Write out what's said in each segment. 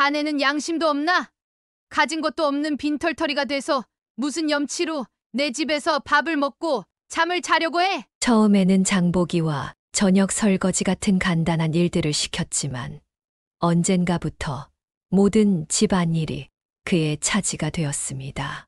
자네는 양심도 없나? 가진 것도 없는 빈털터리가 돼서 무슨 염치로 내 집에서 밥을 먹고 잠을 자려고 해? 처음에는 장보기와 저녁 설거지 같은 간단한 일들을 시켰지만 언젠가부터 모든 집안일이 그의 차지가 되었습니다.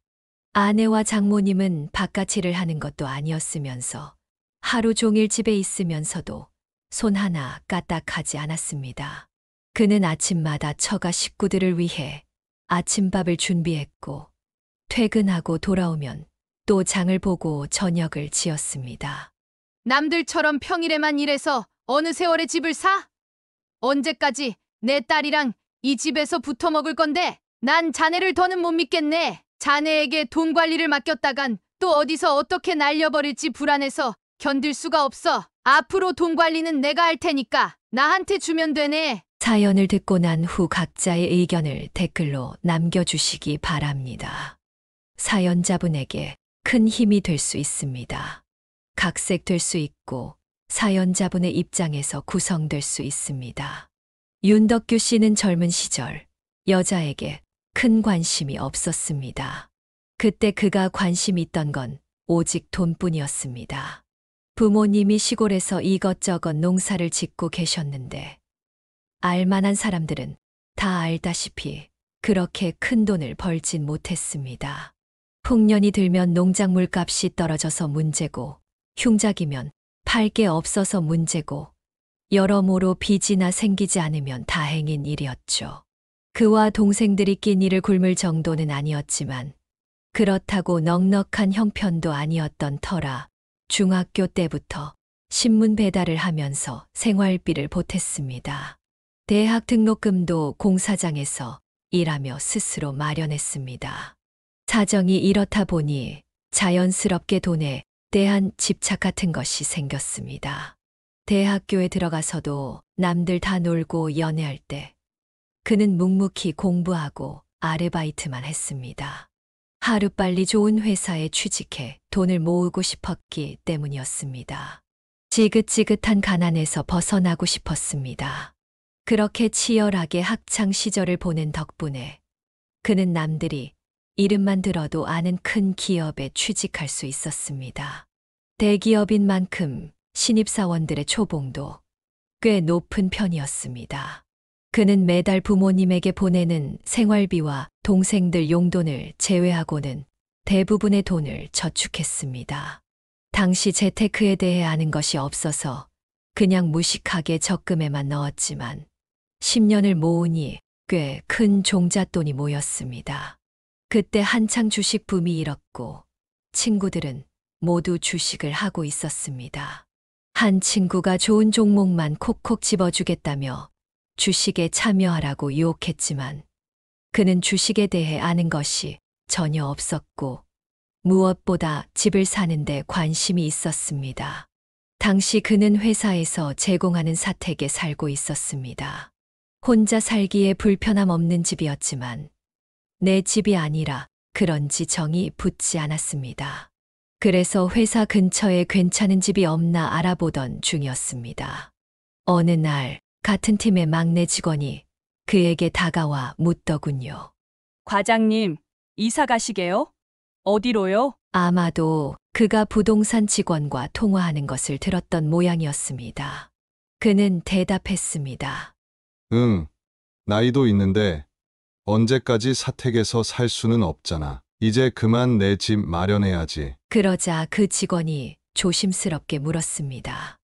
아내와 장모님은 바깥 일을 하는 것도 아니었으면서 하루 종일 집에 있으면서도 손 하나 까딱하지 않았습니다. 그는 아침마다 처가 식구들을 위해 아침밥을 준비했고 퇴근하고 돌아오면 또 장을 보고 저녁을 지었습니다. 남들처럼 평일에만 일해서 어느 세월에 집을 사? 언제까지 내 딸이랑 이 집에서 붙어 먹을 건데? 난 자네를 더는 못 믿겠네. 자네에게 돈 관리를 맡겼다간 또 어디서 어떻게 날려버릴지 불안해서 견딜 수가 없어. 앞으로 돈 관리는 내가 할 테니까 나한테 주면 되네. 사연을 듣고 난 후 각자의 의견을 댓글로 남겨주시기 바랍니다. 사연자분에게 큰 힘이 될 수 있습니다. 각색될 수 있고 사연자분의 입장에서 구성될 수 있습니다. 윤덕규 씨는 젊은 시절 여자에게 큰 관심이 없었습니다. 그때 그가 관심 있던 건 오직 돈뿐이었습니다. 부모님이 시골에서 이것저것 농사를 짓고 계셨는데 알만한 사람들은 다 알다시피 그렇게 큰 돈을 벌진 못했습니다. 풍년이 들면 농작물 값이 떨어져서 문제고 흉작이면 팔 게 없어서 문제고 여러모로 빚이나 생기지 않으면 다행인 일이었죠. 그와 동생들이 끼니를 굶을 정도는 아니었지만 그렇다고 넉넉한 형편도 아니었던 터라 중학교 때부터 신문 배달을 하면서 생활비를 보탰습니다. 대학 등록금도 공사장에서 일하며 스스로 마련했습니다. 사정이 이렇다 보니 자연스럽게 돈에 대한 집착 같은 것이 생겼습니다. 대학교에 들어가서도 남들 다 놀고 연애할 때 그는 묵묵히 공부하고 아르바이트만 했습니다. 하루빨리 좋은 회사에 취직해 돈을 모으고 싶었기 때문이었습니다. 지긋지긋한 가난에서 벗어나고 싶었습니다. 그렇게 치열하게 학창 시절을 보낸 덕분에 그는 남들이 이름만 들어도 아는 큰 기업에 취직할 수 있었습니다. 대기업인 만큼 신입사원들의 초봉도 꽤 높은 편이었습니다. 그는 매달 부모님에게 보내는 생활비와 동생들 용돈을 제외하고는 대부분의 돈을 저축했습니다. 당시 재테크에 대해 아는 것이 없어서 그냥 무식하게 적금에만 넣었지만 10년을 모으니 꽤 큰 종잣돈이 모였습니다. 그때 한창 주식 붐이 일었고 친구들은 모두 주식을 하고 있었습니다. 한 친구가 좋은 종목만 콕콕 집어주겠다며 주식에 참여하라고 유혹했지만 그는 주식에 대해 아는 것이 전혀 없었고 무엇보다 집을 사는데 관심이 있었습니다. 당시 그는 회사에서 제공하는 사택에 살고 있었습니다. 혼자 살기에 불편함 없는 집이었지만 내 집이 아니라 그런지 정이 붙지 않았습니다. 그래서 회사 근처에 괜찮은 집이 없나 알아보던 중이었습니다. 어느 날 같은 팀의 막내 직원이 그에게 다가와 묻더군요. 과장님, 이사 가시게요? 어디로요? 아마도 그가 부동산 직원과 통화하는 것을 들었던 모양이었습니다. 그는 대답했습니다. 응, 나이도 있는데 언제까지 사택에서 살 수는 없잖아. 이제 그만 내 집 마련해야지. 그러자 그 직원이 조심스럽게 물었습니다.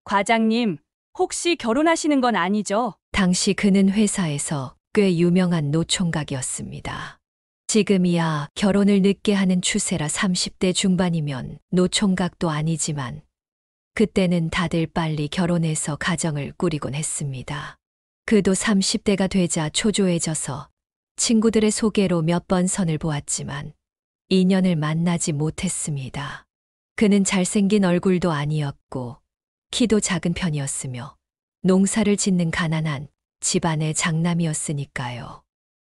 과장님, 혹시 결혼하시는 건 아니죠? 당시 그는 회사에서 꽤 유명한 노총각이었습니다. 지금이야 결혼을 늦게 하는 추세라 30대 중반이면 노총각도 아니지만 그때는 다들 빨리 결혼해서 가정을 꾸리곤 했습니다. 그도 30대가 되자 초조해져서 친구들의 소개로 몇 번 선을 보았지만 인연을 만나지 못했습니다. 그는 잘생긴 얼굴도 아니었고 키도 작은 편이었으며 농사를 짓는 가난한 집안의 장남이었으니까요.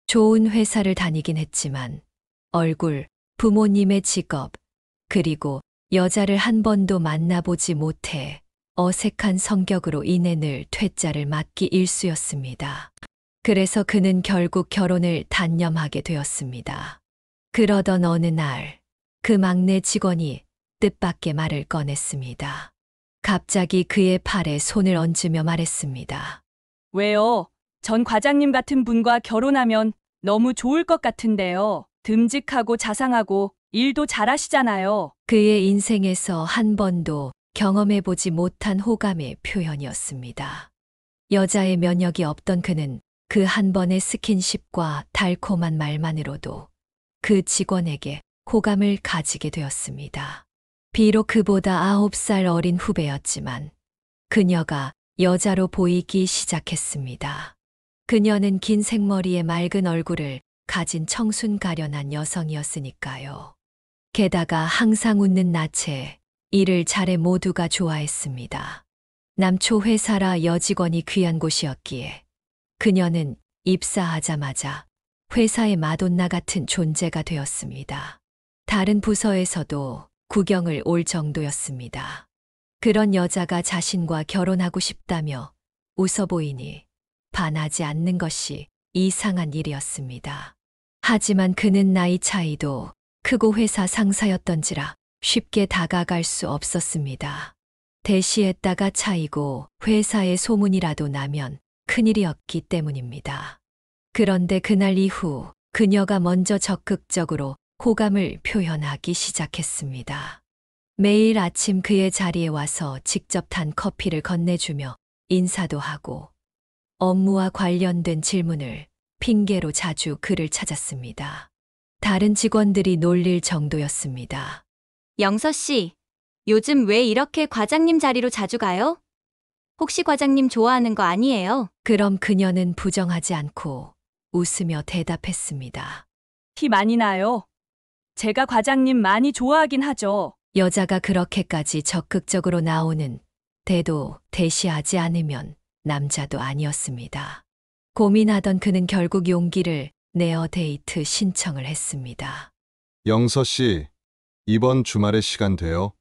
좋은 회사를 다니긴 했지만 얼굴, 부모님의 직업, 그리고 여자를 한 번도 만나보지 못해 어색한 성격으로 인해 늘 퇴짜를 맞기 일쑤였습니다. 그래서 그는 결국 결혼을 단념하게 되었습니다. 그러던 어느 날, 그 막내 직원이 뜻밖의 말을 꺼냈습니다. 갑자기 그의 팔에 손을 얹으며 말했습니다. 왜요? 전 과장님 같은 분과 결혼하면 너무 좋을 것 같은데요. 듬직하고 자상하고 일도 잘하시잖아요. 그의 인생에서 한 번도 경험해보지 못한 호감의 표현이었습니다. 여자의 면역이 없던 그는 그 한 번의 스킨십과 달콤한 말만으로도 그 직원에게 호감을 가지게 되었습니다. 비록 그보다 9살 어린 후배였지만 그녀가 여자로 보이기 시작했습니다. 그녀는 긴 생머리에 맑은 얼굴을 가진 청순 가련한 여성이었으니까요. 게다가 항상 웃는 낯에 일을 잘해 모두가 좋아했습니다. 남초 회사라 여직원이 귀한 곳이었기에 그녀는 입사하자마자 회사의 마돈나 같은 존재가 되었습니다. 다른 부서에서도 구경을 올 정도였습니다. 그런 여자가 자신과 결혼하고 싶다며 웃어 보이니 반하지 않는 것이 이상한 일이었습니다. 하지만 그는 나이 차이도 크고 회사 상사였던지라 쉽게 다가갈 수 없었습니다. 대시했다가 차이고 회사에 소문이라도 나면 큰일이었기 때문입니다. 그런데 그날 이후 그녀가 먼저 적극적으로 호감을 표현하기 시작했습니다. 매일 아침 그의 자리에 와서 직접 탄 커피를 건네주며 인사도 하고 업무와 관련된 질문을 핑계로 자주 그를 찾았습니다. 다른 직원들이 놀릴 정도였습니다. 영서 씨, 요즘 왜 이렇게 과장님 자리로 자주 가요? 혹시 과장님 좋아하는 거 아니에요? 그럼 그녀는 부정하지 않고 웃으며 대답했습니다. 티 많이 나요. 제가 과장님 많이 좋아하긴 하죠. 여자가 그렇게까지 적극적으로 나오는 대도 대시하지 않으면 남자도 아니었습니다. 고민하던 그는 결국 용기를 내어 데이트 신청을 했습니다. 영서 씨, 이번 주말에 시간 돼요?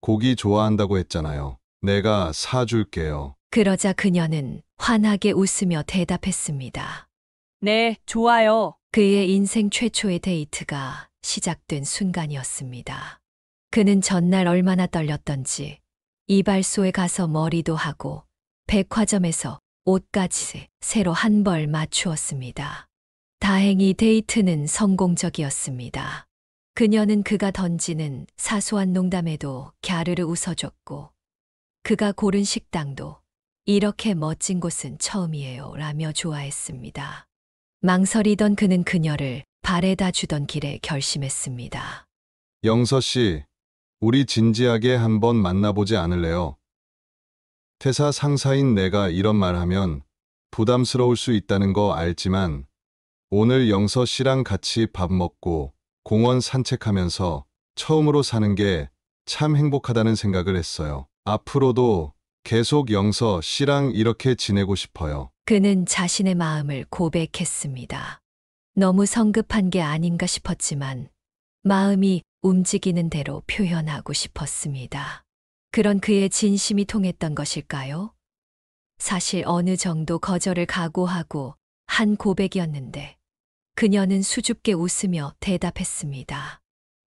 고기 좋아한다고 했잖아요. 내가 사줄게요. 그러자 그녀는 환하게 웃으며 대답했습니다. 네, 좋아요. 그의 인생 최초의 데이트가 시작된 순간이었습니다. 그는 전날 얼마나 떨렸던지 이발소에 가서 머리도 하고 백화점에서 옷까지 새로 한 벌 맞추었습니다. 다행히 데이트는 성공적이었습니다. 그녀는 그가 던지는 사소한 농담에도 갸르르 웃어줬고 그가 고른 식당도 이렇게 멋진 곳은 처음이에요 라며 좋아했습니다. 망설이던 그는 그녀를 바래다 주던 길에 결심했습니다. 영서 씨, 우리 진지하게 한번 만나보지 않을래요? 퇴사 상사인 내가 이런 말 하면 부담스러울 수 있다는 거 알지만 오늘 영서 씨랑 같이 밥 먹고 공원 산책하면서 처음으로 사는 게 참 행복하다는 생각을 했어요. 앞으로도 계속 영서 씨랑 이렇게 지내고 싶어요. 그는 자신의 마음을 고백했습니다. 너무 성급한 게 아닌가 싶었지만 마음이 움직이는 대로 표현하고 싶었습니다. 그런 그의 진심이 통했던 것일까요? 사실 어느 정도 거절을 각오하고 한 고백이었는데 그녀는 수줍게 웃으며 대답했습니다.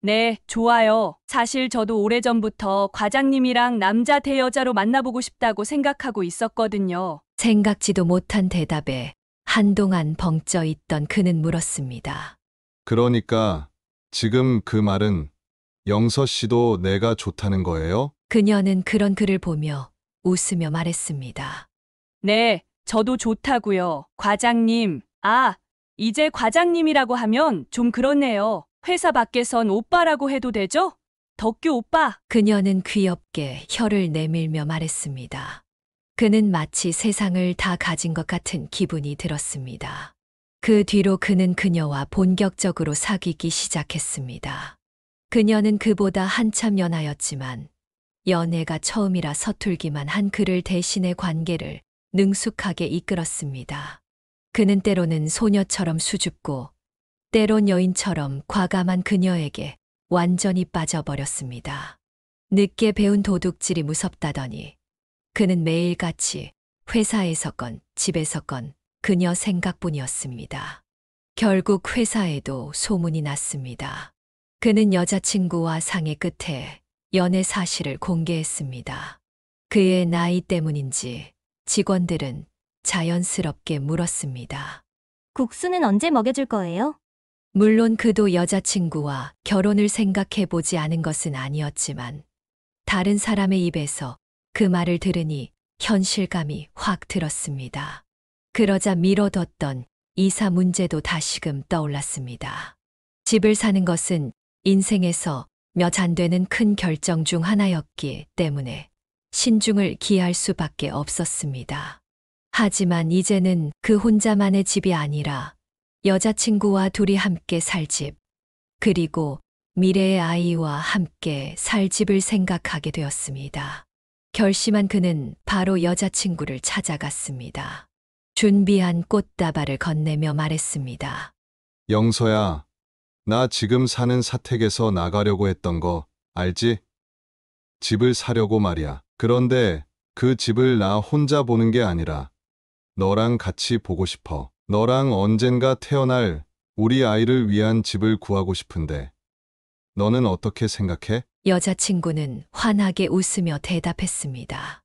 네, 좋아요. 사실 저도 오래전부터 과장님이랑 남자 대여자로 만나보고 싶다고 생각하고 있었거든요. 생각지도 못한 대답에 한동안 벙쪄 있던 그는 물었습니다. 그러니까 지금 그 말은 영서 씨도 내가 좋다는 거예요? 그녀는 그런 그를 보며 웃으며 말했습니다. 네, 저도 좋다고요. 과장님. 이제 과장님이라고 하면 좀 그렇네요. 회사 밖에선 오빠라고 해도 되죠? 덕규 오빠. 그녀는 귀엽게 혀를 내밀며 말했습니다. 그는 마치 세상을 다 가진 것 같은 기분이 들었습니다. 그 뒤로 그는 그녀와 본격적으로 사귀기 시작했습니다. 그녀는 그보다 한참 연하였지만 연애가 처음이라 서툴기만 한 그를 대신해 관계를 능숙하게 이끌었습니다. 그는 때로는 소녀처럼 수줍고 때론 여인처럼 과감한 그녀에게 완전히 빠져버렸습니다. 늦게 배운 도둑질이 무섭다더니 그는 매일같이 회사에서건 집에서건 그녀 생각뿐이었습니다. 결국 회사에도 소문이 났습니다. 그는 여자친구와 상의 끝에 연애 사실을 공개했습니다. 그의 나이 때문인지 직원들은 자연스럽게 물었습니다. 국수는 언제 먹여줄 거예요? 물론 그도 여자친구와 결혼을 생각해 보지 않은 것은 아니었지만 다른 사람의 입에서 그 말을 들으니 현실감이 확 들었습니다. 그러자 미뤄뒀던 이사 문제도 다시금 떠올랐습니다. 집을 사는 것은 인생에서 몇 안 되는 큰 결정 중 하나였기 때문에 신중을 기할 수밖에 없었습니다. 하지만 이제는 그 혼자만의 집이 아니라 여자친구와 둘이 함께 살 집, 그리고 미래의 아이와 함께 살 집을 생각하게 되었습니다. 결심한 그는 바로 여자친구를 찾아갔습니다. 준비한 꽃다발을 건네며 말했습니다. 영서야, 나 지금 사는 사택에서 나가려고 했던 거 알지? 집을 사려고 말이야. 그런데 그 집을 나 혼자 보는 게 아니라 너랑 같이 보고 싶어. 너랑 언젠가 태어날 우리 아이를 위한 집을 구하고 싶은데 너는 어떻게 생각해? 여자친구는 환하게 웃으며 대답했습니다.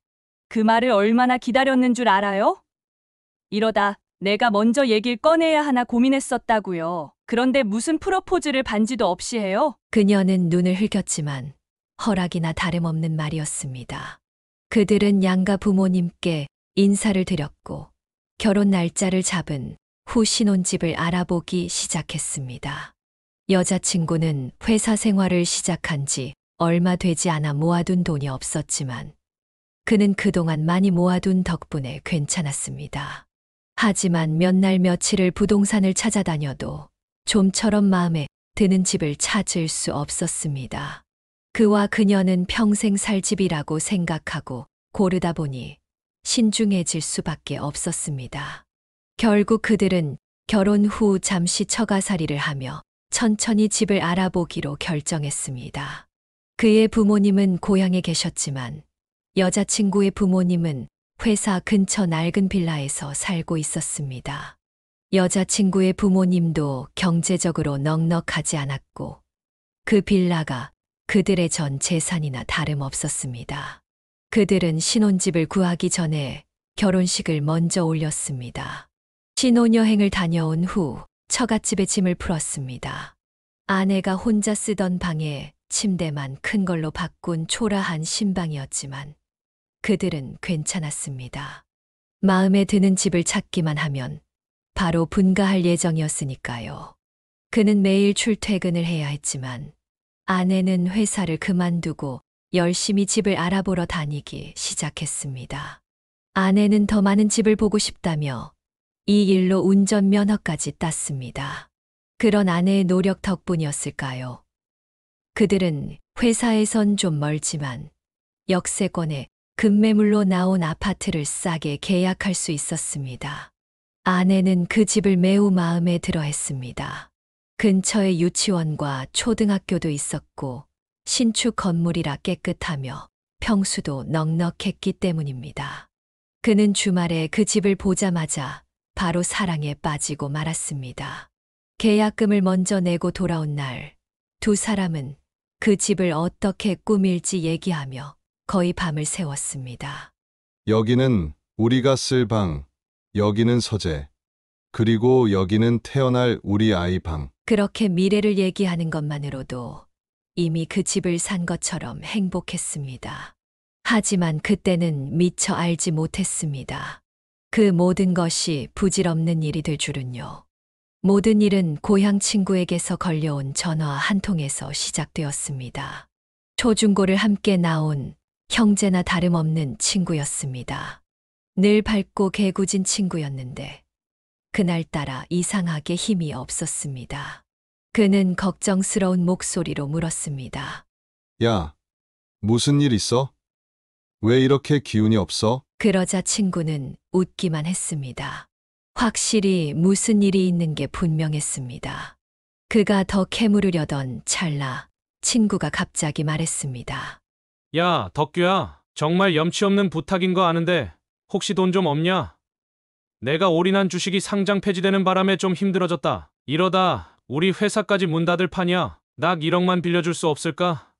그 말을 얼마나 기다렸는 줄 알아요? 이러다 내가 먼저 얘기를 꺼내야 하나 고민했었다고요. 그런데 무슨 프로포즈를 반지도 없이 해요? 그녀는 눈을 흘겼지만 허락이나 다름없는 말이었습니다. 그들은 양가 부모님께 인사를 드렸고 결혼 날짜를 잡은 후 신혼집을 알아보기 시작했습니다. 여자친구는 회사 생활을 시작한 지 얼마 되지 않아 모아둔 돈이 없었지만 그는 그동안 많이 모아둔 덕분에 괜찮았습니다. 하지만 몇 날 며칠을 부동산을 찾아다녀도 좀처럼 마음에 드는 집을 찾을 수 없었습니다. 그와 그녀는 평생 살 집이라고 생각하고 고르다 보니 신중해질 수밖에 없었습니다. 결국 그들은 결혼 후 잠시 처가살이를 하며 천천히 집을 알아보기로 결정했습니다. 그의 부모님은 고향에 계셨지만 여자친구의 부모님은 회사 근처 낡은 빌라에서 살고 있었습니다. 여자친구의 부모님도 경제적으로 넉넉하지 않았고 그 빌라가 그들의 전 재산이나 다름없었습니다. 그들은 신혼집을 구하기 전에 결혼식을 먼저 올렸습니다. 신혼여행을 다녀온 후 처갓집에 짐을 풀었습니다. 아내가 혼자 쓰던 방에 침대만 큰 걸로 바꾼 초라한 신방이었지만 그들은 괜찮았습니다. 마음에 드는 집을 찾기만 하면 바로 분가할 예정이었으니까요. 그는 매일 출퇴근을 해야 했지만 아내는 회사를 그만두고 열심히 집을 알아보러 다니기 시작했습니다. 아내는 더 많은 집을 보고 싶다며 이 일로 운전면허까지 땄습니다. 그런 아내의 노력 덕분이었을까요? 그들은 회사에선 좀 멀지만 역세권에 급매물로 나온 아파트를 싸게 계약할 수 있었습니다. 아내는 그 집을 매우 마음에 들어 했습니다. 근처에 유치원과 초등학교도 있었고 신축 건물이라 깨끗하며 평수도 넉넉했기 때문입니다. 그는 주말에 그 집을 보자마자 바로 사랑에 빠지고 말았습니다. 계약금을 먼저 내고 돌아온 날, 두 사람은 그 집을 어떻게 꾸밀지 얘기하며 거의 밤을 새웠습니다. 여기는 우리가 쓸 방, 여기는 서재, 그리고 여기는 태어날 우리 아이 방. 그렇게 미래를 얘기하는 것만으로도 이미 그 집을 산 것처럼 행복했습니다. 하지만 그때는 미처 알지 못했습니다. 그 모든 것이 부질없는 일이 될 줄은요. 모든 일은 고향 친구에게서 걸려온 전화 한 통에서 시작되었습니다. 초중고를 함께 나온 형제나 다름없는 친구였습니다. 늘 밝고 개구진 친구였는데 그날따라 이상하게 힘이 없었습니다. 그는 걱정스러운 목소리로 물었습니다. 야, 무슨 일 있어? 왜 이렇게 기운이 없어? 그러자 친구는 웃기만 했습니다. 확실히 무슨 일이 있는 게 분명했습니다. 그가 더 캐물으려던 찰나 친구가 갑자기 말했습니다. 야, 덕규야. 정말 염치 없는 부탁인 거 아는데 혹시 돈 좀 없냐? 내가 올인한 주식이 상장 폐지되는 바람에 좀 힘들어졌다. 이러다 우리 회사까지 문 닫을 판이야. 나 1억만 빌려줄 수 없을까?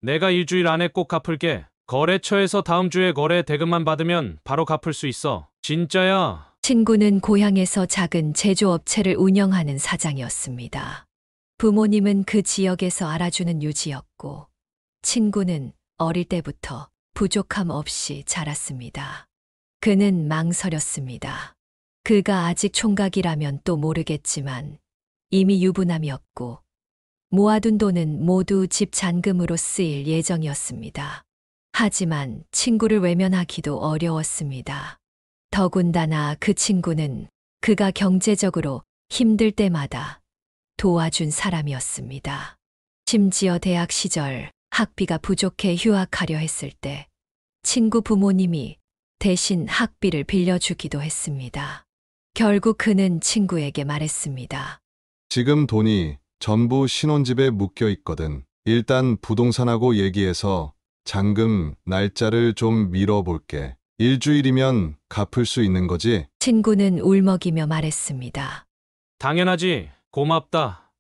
내가 일주일 안에 꼭 갚을게. 거래처에서 다음 주에 거래 대금만 받으면 바로 갚을 수 있어. 진짜야. 친구는 고향에서 작은 제조업체를 운영하는 사장이었습니다. 부모님은 그 지역에서 알아주는 유지였고, 친구는 어릴 때부터 부족함 없이 자랐습니다. 그는 망설였습니다. 그가 아직 총각이라면 또 모르겠지만 이미 유부남이었고 모아둔 돈은 모두 집 잔금으로 쓰일 예정이었습니다. 하지만 친구를 외면하기도 어려웠습니다. 더군다나 그 친구는 그가 경제적으로 힘들 때마다 도와준 사람이었습니다. 심지어 대학 시절 학비가 부족해 휴학하려 했을 때 친구 부모님이 대신 학비를 빌려주기도 했습니다. 결국 그는 친구에게 말했습니다. 지금 돈이 전부 신혼집에 묶여 있거든. 일단 부동산하고 얘기해서 잔금 날짜를 좀 미뤄볼게. 일주일이면 갚을 수 있는 거지? 친구는 울먹이며 말했습니다. 당연하지. 고맙다.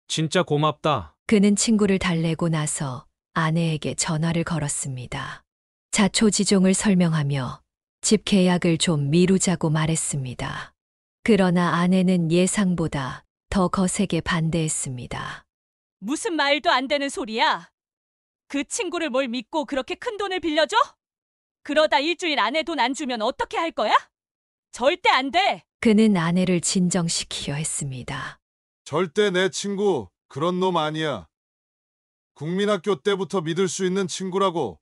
진짜 고맙다. 그는 친구를 달래고 나서 아내에게 전화를 걸었습니다. 자초지종을 설명하며 집 계약을 좀 미루자고 말했습니다. 그러나 아내는 예상보다 더 거세게 반대했습니다. 무슨 말도 안 되는 소리야? 그 친구를 뭘 믿고 그렇게 큰 돈을 빌려줘? 그러다 일주일 안에 돈 안 주면 어떻게 할 거야? 절대 안 돼! 그는 아내를 진정시키려 했습니다. 절대 내 친구 그런 놈 아니야. 국민학교 때부터 믿을 수 있는 친구라고.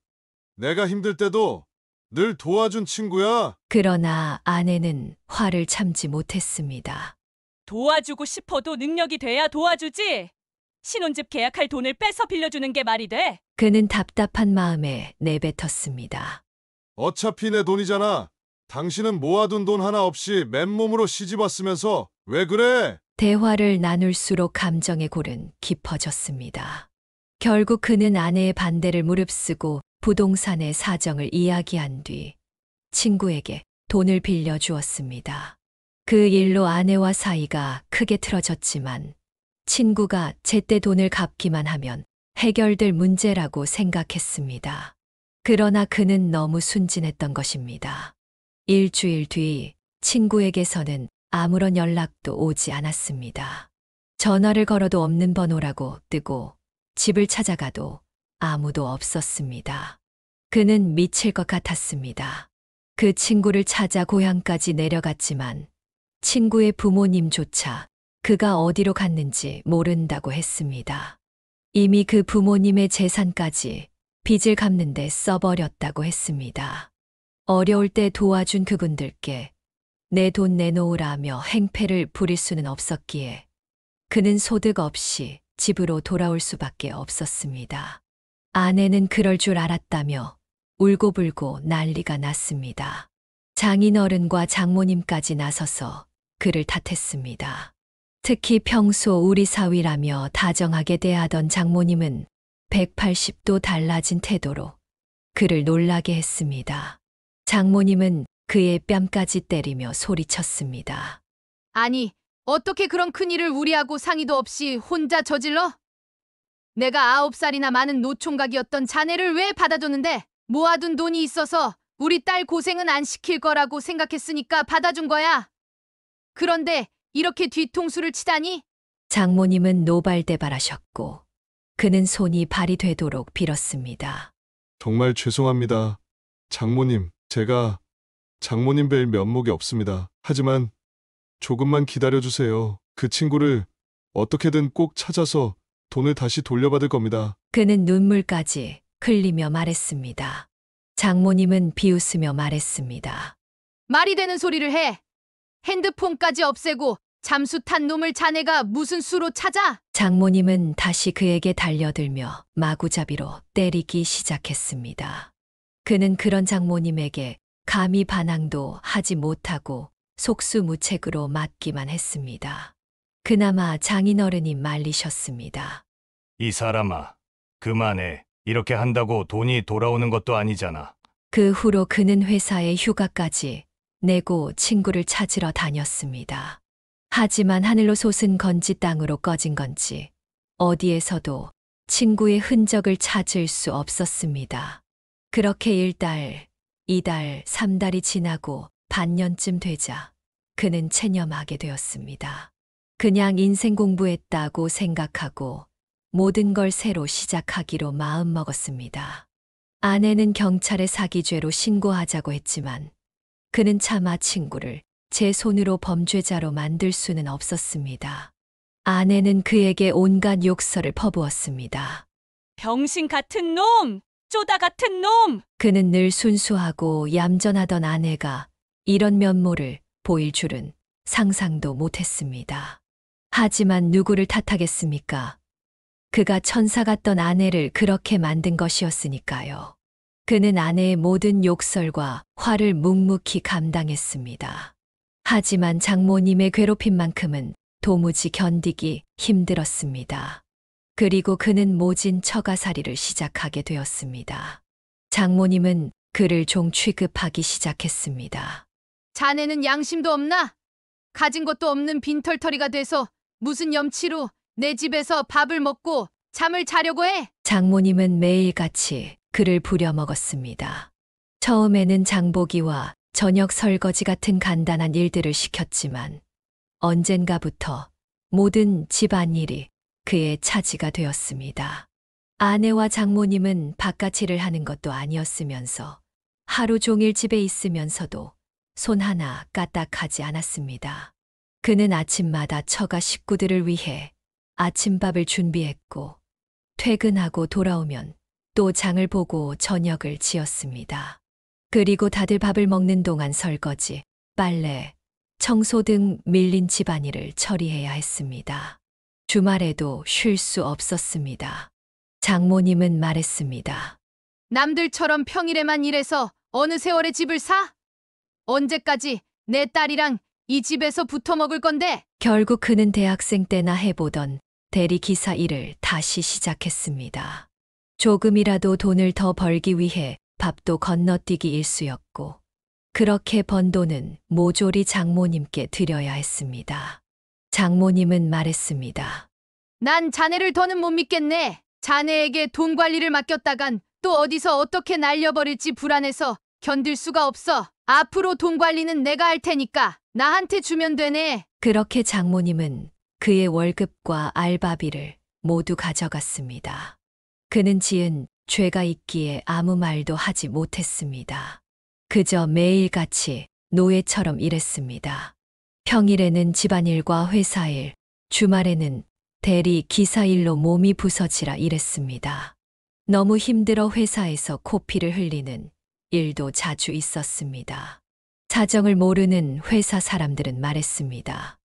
내가 힘들 때도 늘 도와준 친구야. 그러나 아내는 화를 참지 못했습니다. 도와주고 싶어도 능력이 돼야 도와주지! 신혼집 계약할 돈을 뺏어 빌려주는 게 말이 돼? 그는 답답한 마음에 내뱉었습니다. 어차피 내 돈이잖아. 당신은 모아둔 돈 하나 없이 맨몸으로 시집 왔으면서 왜 그래? 대화를 나눌수록 감정의 골은 깊어졌습니다. 결국 그는 아내의 반대를 무릅쓰고 부동산의 사정을 이야기한 뒤 친구에게 돈을 빌려주었습니다. 그 일로 아내와 사이가 크게 틀어졌지만 친구가 제때 돈을 갚기만 하면 해결될 문제라고 생각했습니다. 그러나 그는 너무 순진했던 것입니다. 일주일 뒤 친구에게서는 아무런 연락도 오지 않았습니다. 전화를 걸어도 없는 번호라고 뜨고 집을 찾아가도 아무도 없었습니다. 그는 미칠 것 같았습니다. 그 친구를 찾아 고향까지 내려갔지만 친구의 부모님조차 그가 어디로 갔는지 모른다고 했습니다. 이미 그 부모님의 재산까지 빚을 갚는 데 써버렸다고 했습니다. 어려울 때 도와준 그분들께 내 돈 내놓으라며 행패를 부릴 수는 없었기에 그는 소득 없이 집으로 돌아올 수밖에 없었습니다. 아내는 그럴 줄 알았다며 울고불고 난리가 났습니다. 장인어른과 장모님까지 나서서 그를 탓했습니다. 특히 평소 우리 사위라며 다정하게 대하던 장모님은 180도 달라진 태도로 그를 놀라게 했습니다. 장모님은 그의 뺨까지 때리며 소리쳤습니다. 아니, 어떻게 그런 큰일을 우리하고 상의도 없이 혼자 저질러? 내가 9살이나 많은 노총각이었던 자네를 왜 받아줬는데? 모아둔 돈이 있어서 우리 딸 고생은 안 시킬 거라고 생각했으니까 받아준 거야. 그런데 이렇게 뒤통수를 치다니? 장모님은 노발대발하셨고 그는 손이 발이 되도록 빌었습니다. 정말 죄송합니다. 장모님, 제가 장모님 뵐 면목이 없습니다. 하지만 조금만 기다려주세요. 그 친구를 어떻게든 꼭 찾아서 돈을 다시 돌려받을 겁니다. 그는 눈물까지 흘리며 말했습니다. 장모님은 비웃으며 말했습니다. 말이 되는 소리를 해. 핸드폰까지 없애고 잠수 탄 놈을 자네가 무슨 수로 찾아? 장모님은 다시 그에게 달려들며 마구잡이로 때리기 시작했습니다. 그는 그런 장모님에게 감히 반항도 하지 못하고 속수무책으로 맞기만 했습니다. 그나마 장인어른이 말리셨습니다. 이 사람아, 그만해. 이렇게 한다고 돈이 돌아오는 것도 아니잖아. 그 후로 그는 회사에 휴가까지 내고 친구를 찾으러 다녔습니다. 하지만 하늘로 솟은 건지 땅으로 꺼진 건지 어디에서도 친구의 흔적을 찾을 수 없었습니다. 그렇게 1달, 2달, 3달이 지나고 반년쯤 되자 그는 체념하게 되었습니다. 그냥 인생 공부했다고 생각하고 모든 걸 새로 시작하기로 마음먹었습니다. 아내는 경찰에 사기죄로 신고하자고 했지만 그는 차마 친구를 제 손으로 범죄자로 만들 수는 없었습니다. 아내는 그에게 온갖 욕설을 퍼부었습니다. 병신 같은 놈! 쪼다 같은 놈! 그는 늘 순수하고 얌전하던 아내가 이런 면모를 보일 줄은 상상도 못했습니다. 하지만 누구를 탓하겠습니까? 그가 천사 같던 아내를 그렇게 만든 것이었으니까요. 그는 아내의 모든 욕설과 화를 묵묵히 감당했습니다. 하지만 장모님의 괴롭힘만큼은 도무지 견디기 힘들었습니다. 그리고 그는 모진 처가살이를 시작하게 되었습니다. 장모님은 그를 종 취급하기 시작했습니다. 자네는 양심도 없나? 가진 것도 없는 빈털터리가 돼서 무슨 염치로 내 집에서 밥을 먹고 잠을 자려고 해? 장모님은 매일같이 그를 부려먹었습니다. 처음에는 장보기와 저녁 설거지 같은 간단한 일들을 시켰지만 언젠가부터 모든 집안일이 그의 차지가 되었습니다. 아내와 장모님은 바깥일을 하는 것도 아니었으면서 하루 종일 집에 있으면서도 손 하나 까딱하지 않았습니다. 그는 아침마다 처가 식구들을 위해 아침밥을 준비했고 퇴근하고 돌아오면 또 장을 보고 저녁을 지었습니다. 그리고 다들 밥을 먹는 동안 설거지, 빨래, 청소 등 밀린 집안일을 처리해야 했습니다. 주말에도 쉴 수 없었습니다. 장모님은 말했습니다. 남들처럼 평일에만 일해서 어느 세월에 집을 사? 언제까지 내 딸이랑 이 집에서 붙어 먹을 건데? 결국 그는 대학생 때나 해보던 대리기사 일을 다시 시작했습니다. 조금이라도 돈을 더 벌기 위해 밥도 건너뛰기 일쑤였고 그렇게 번 돈은 모조리 장모님께 드려야 했습니다. 장모님은 말했습니다. 난 자네를 더는 못 믿겠네. 자네에게 돈 관리를 맡겼다간 또 어디서 어떻게 날려버릴지 불안해서 견딜 수가 없어. 앞으로 돈 관리는 내가 할 테니까 나한테 주면 되네. 그렇게 장모님은 그의 월급과 알바비를 모두 가져갔습니다. 그는 지은 죄가 있기에 아무 말도 하지 못했습니다. 그저 매일같이 노예처럼 일했습니다. 평일에는 집안일과 회사일, 주말에는 대리 기사일로 몸이 부서지라 일했습니다. 너무 힘들어 회사에서 코피를 흘리는 일도 자주 있었습니다. 사정을 모르는 회사 사람들은 말했습니다.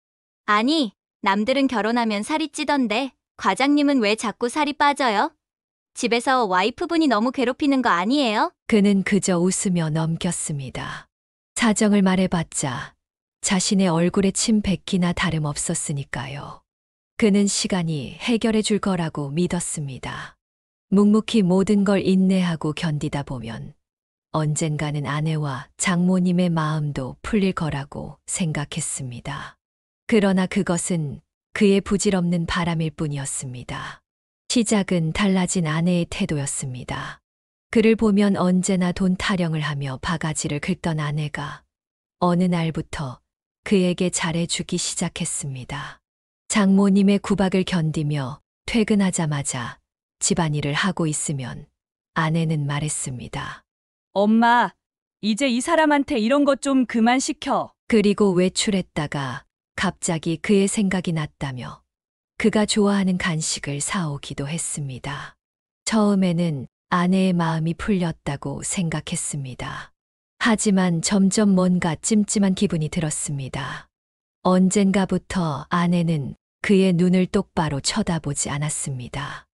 아니, 남들은 결혼하면 살이 찌던데 과장님은 왜 자꾸 살이 빠져요? 집에서 와이프분이 너무 괴롭히는 거 아니에요? 그는 그저 웃으며 넘겼습니다. 사정을 말해봤자 자신의 얼굴에 침 뱉기나 다름없었으니까요. 그는 시간이 해결해 줄 거라고 믿었습니다. 묵묵히 모든 걸 인내하고 견디다 보면 언젠가는 아내와 장모님의 마음도 풀릴 거라고 생각했습니다. 그러나 그것은 그의 부질없는 바람일 뿐이었습니다. 시작은 달라진 아내의 태도였습니다. 그를 보면 언제나 돈 타령을 하며 바가지를 긁던 아내가 어느 날부터 그에게 잘해주기 시작했습니다. 장모님의 구박을 견디며 퇴근하자마자 집안일을 하고 있으면 아내는 말했습니다. 엄마, 이제 이 사람한테 이런 것 좀 그만 시켜. 그리고 외출했다가 갑자기 그의 생각이 났다며 그가 좋아하는 간식을 사오기도 했습니다. 처음에는 아내의 마음이 풀렸다고 생각했습니다. 하지만 점점 뭔가 찜찜한 기분이 들었습니다. 언젠가부터 아내는 그의 눈을 똑바로 쳐다보지 않았습니다.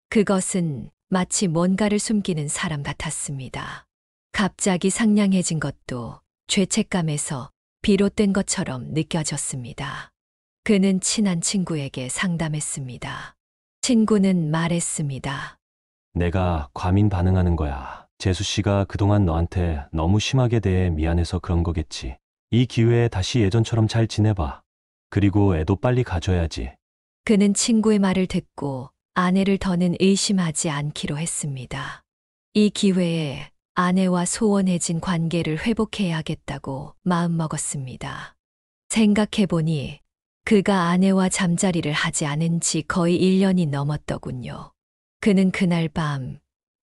그것은 마치 뭔가를 숨기는 사람 같았습니다. 갑자기 상냥해진 것도 죄책감에서 비롯된 것처럼 느껴졌습니다. 그는 친한 친구에게 상담했습니다. 친구는 말했습니다. 내가 과민 반응하는 거야. 재수 씨가 그동안 너한테 너무 심하게 대해 미안해서 그런 거겠지. 이 기회에 다시 예전처럼 잘 지내봐. 그리고 애도 빨리 가져야지. 그는 친구의 말을 듣고 아내를 더는 의심하지 않기로 했습니다. 이 기회에 아내와 소원해진 관계를 회복해야겠다고 마음먹었습니다. 생각해보니 그가 아내와 잠자리를 하지 않은 지 거의 1년이 넘었더군요. 그는 그날 밤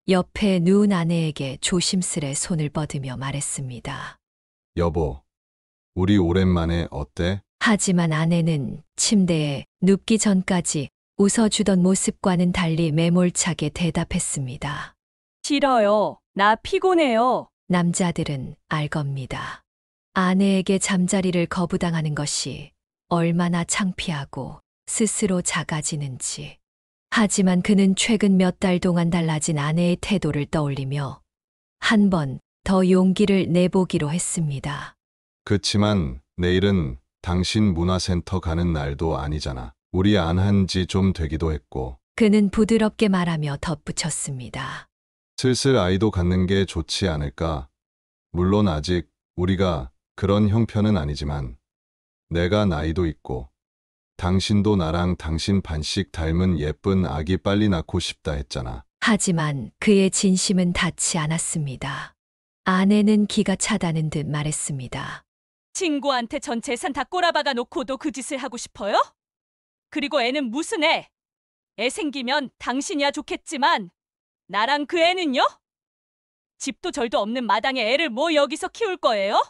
옆에 누운 아내에게 조심스레 손을 뻗으며 말했습니다. 여보, 우리 오랜만에 어때? 하지만 아내는 침대에 눕기 전까지 웃어주던 모습과는 달리 매몰차게 대답했습니다. 싫어요. 나 피곤해요. 남자들은 알 겁니다. 아내에게 잠자리를 거부당하는 것이 얼마나 창피하고 스스로 작아지는지. 하지만 그는 최근 몇 달 동안 달라진 아내의 태도를 떠올리며 한 번 더 용기를 내보기로 했습니다. 그치만 내일은 당신 문화센터 가는 날도 아니잖아. 우리 안 한 지 좀 되기도 했고. 그는 부드럽게 말하며 덧붙였습니다. 슬슬 아이도 갖는 게 좋지 않을까? 물론 아직 우리가 그런 형편은 아니지만 내가 나이도 있고 당신도 나랑 당신 반씩 닮은 예쁜 아기 빨리 낳고 싶다 했잖아. 하지만 그의 진심은 닿지 않았습니다. 아내는 기가 차다는 듯 말했습니다. 친구한테 전 재산 다 꼬라박아 놓고도 그 짓을 하고 싶어요? 그리고 애는 무슨 애? 애 생기면 당신이야 좋겠지만 나랑 그 애는요? 집도 절도 없는 마당에 애를 뭐 여기서 키울 거예요?